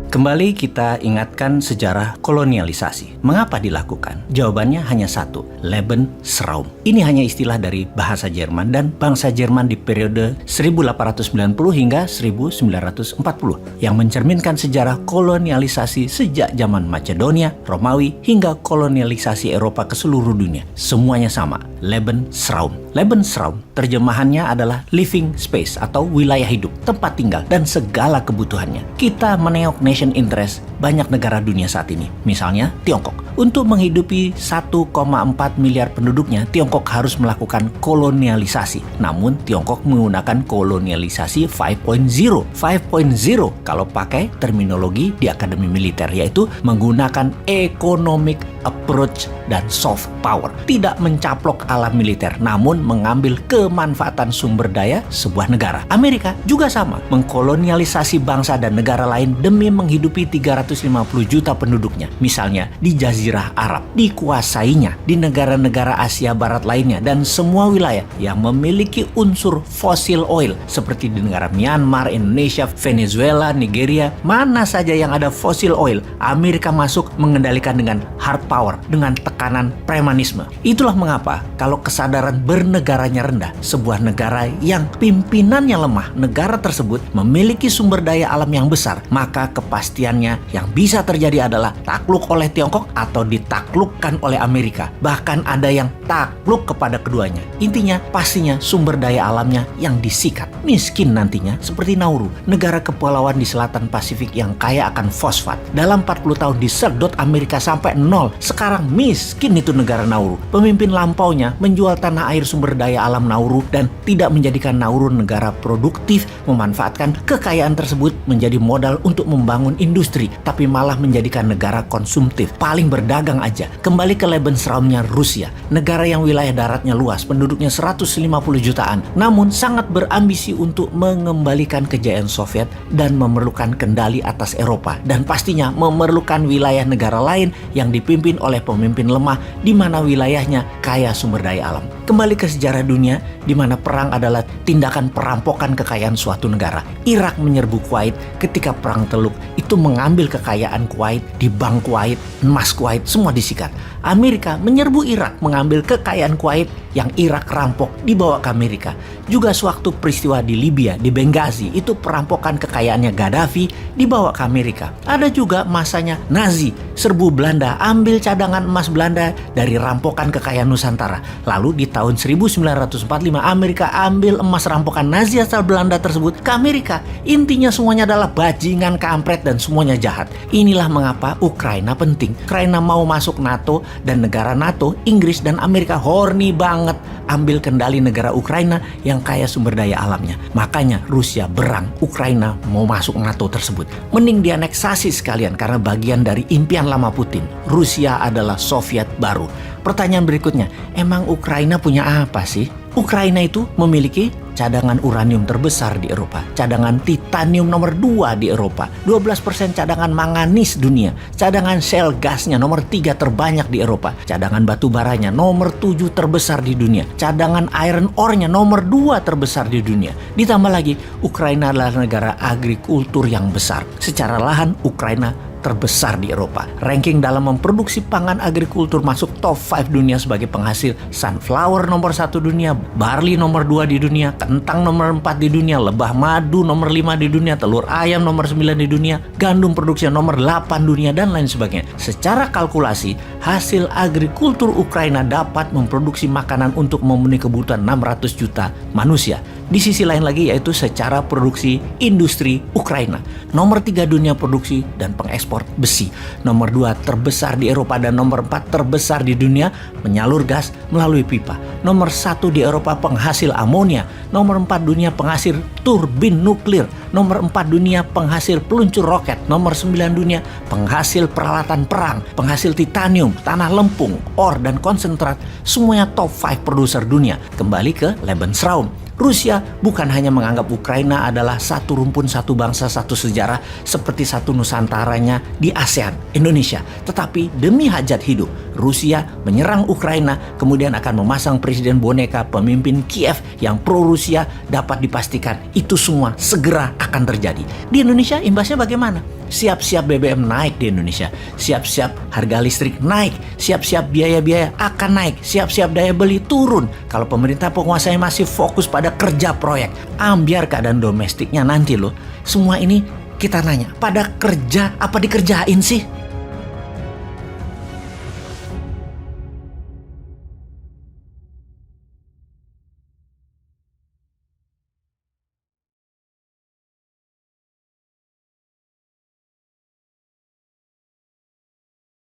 Kembali kita ingatkan sejarah kolonialisasi. Mengapa dilakukan? Jawabannya hanya satu, Lebensraum. Ini hanya istilah dari bahasa Jerman dan bangsa Jerman di periode 1890 hingga 1940 yang mencerminkan sejarah kolonialisasi sejak zaman Macedonia, Romawi hingga kolonialisasi Eropa ke seluruh dunia. Semuanya sama, Lebensraum. Lebensraum terjemahannya adalah living space atau wilayah hidup, tempat tinggal dan segala kebutuhannya. Kita meneok nation interest banyak negara dunia saat ini, misalnya Tiongkok. Untuk menghidupi 1,4 miliar penduduknya, Tiongkok harus melakukan kolonialisasi. Namun Tiongkok menggunakan kolonialisasi 5.0. 5.0 kalau pakai terminologi di Akademi Militer, yaitu menggunakan economic approach dan soft power. Tidak mencaplok alam militer, namun mengambil kemanfaatan sumber daya sebuah negara. Amerika juga sama, mengkolonialisasi bangsa dan negara lain demi menghidupi 350 juta penduduknya. Misalnya di Jazirah Arab, dikuasainya di negara-negara Asia Barat lainnya dan semua wilayah yang memiliki unsur fosil oil seperti di negara Myanmar, Indonesia, Venezuela, Nigeria. Mana saja yang ada fosil oil, Amerika masuk mengendalikan dengan hard power, dengan tekanan premanisme. Itulah mengapa kalau kesadaran bernegaranya rendah, sebuah negara yang pimpinannya lemah, negara tersebut memiliki sumber daya alam yang besar, maka kepastiannya yang bisa terjadi adalah takluk oleh Tiongkok atau ditaklukkan oleh Amerika. Bahkan ada yang takluk kepada keduanya. Intinya pastinya sumber daya alamnya yang disikat. Miskin nantinya seperti Nauru, negara kepulauan di selatan Pasifik yang kaya akan fosfat. Dalam 40 tahun disedot Amerika sampai nol. Sekarang miskin itu negara Nauru. Pemimpin lampaunya menjual tanah air sumber daya alam Nauru dan tidak menjadikan Nauru negara produktif, memanfaatkan kekayaan tersebut menjadi modal untuk membangun industri, tapi malah menjadikan negara konsumtif, paling berdagang aja. Kembali ke Lebensraumnya Rusia, negara yang wilayah daratnya luas, penduduknya 150 jutaan, namun sangat berambisi untuk mengembalikan kejayaan Soviet dan memerlukan kendali atas Eropa, dan pastinya memerlukan wilayah negara lain yang dipimpin oleh pemimpin lemah di mana wilayahnya kaya sumber daya alam. Kembali ke sejarah dunia di mana perang adalah tindakan perampokan kekayaan suatu negara. Irak menyerbu Kuwait ketika perang Teluk, itu mengambil kekayaan Kuwait, di bank Kuwait, emas Kuwait, semua disikat. Amerika menyerbu Irak, mengambil kekayaan Kuwait yang Irak rampok, dibawa ke Amerika. Juga sewaktu peristiwa di Libya, di Benghazi, itu perampokan kekayaannya Gaddafi, dibawa ke Amerika. Ada juga masanya Nazi, serbu Belanda, ambil cadangan emas Belanda dari rampokan kekayaan Nusantara. Lalu di tahun 1945 Amerika ambil emas rampokan Nazi asal Belanda tersebut ke Amerika. Intinya semuanya adalah bajingan, kampret, dan semuanya jahat. Inilah mengapa Ukraina penting. Ukraina mau masuk NATO dan negara NATO, Inggris dan Amerika horny banget ambil kendali negara Ukraina yang kaya sumber daya alamnya. Makanya Rusia berang, Ukraina mau masuk NATO tersebut. Mending dianeksasi sekalian karena bagian dari impian lama Putin. Rusia adalah Soviet baru. Pertanyaan berikutnya, emang Ukraina punya apa sih? Ukraina itu memiliki cadangan uranium terbesar di Eropa, cadangan titanium nomor 2 di Eropa, 12% cadangan manganis dunia, cadangan shale gasnya nomor 3 terbanyak di Eropa, cadangan batu baranya nomor 7 terbesar di dunia, cadangan iron ore-nya nomor 2 terbesar di dunia. Ditambah lagi, Ukraina adalah negara agrikultur yang besar. Secara lahan, Ukraina terbesar di Eropa. Ranking dalam memproduksi pangan agrikultur masuk top 5 dunia sebagai penghasil sunflower nomor 1 dunia, barley nomor 2 di dunia, kentang nomor 4 di dunia, lebah madu nomor 5 di dunia, telur ayam nomor 9 di dunia, gandum produksi nomor 8 dunia, dan lain sebagainya. Secara kalkulasi, hasil agrikultur Ukraina dapat memproduksi makanan untuk memenuhi kebutuhan 600 juta manusia. Di sisi lain lagi yaitu secara produksi industri Ukraina. Nomor 3 dunia produksi dan pengekspor besi. Nomor 2 terbesar di Eropa dan nomor 4 terbesar di dunia menyalur gas melalui pipa. Nomor 1 di Eropa penghasil amonia. Nomor 4 dunia penghasil turbin nuklir. Nomor 4 dunia penghasil peluncur roket. Nomor 9 dunia penghasil peralatan perang, penghasil titanium, tanah lempung, ore, dan konsentrat. Semuanya top 5 produser dunia. Kembali ke Lebensraum. Rusia bukan hanya menganggap Ukraina adalah satu rumpun, satu bangsa, satu sejarah seperti satu Nusantaranya di ASEAN, Indonesia. Tetapi demi hajat hidup, Rusia menyerang Ukraina, kemudian akan memasang presiden boneka pemimpin Kiev yang pro-Rusia, dapat dipastikan itu semua segera akan terjadi. Di Indonesia imbasnya bagaimana? Siap-siap BBM naik di Indonesia, siap-siap harga listrik naik, siap-siap biaya-biaya akan naik, siap-siap daya beli turun. Kalau pemerintah penguasanya masih fokus pada kerja proyek, ambiar keadaan domestiknya nanti loh. Semua ini kita nanya, pada kerja apa dikerjain sih?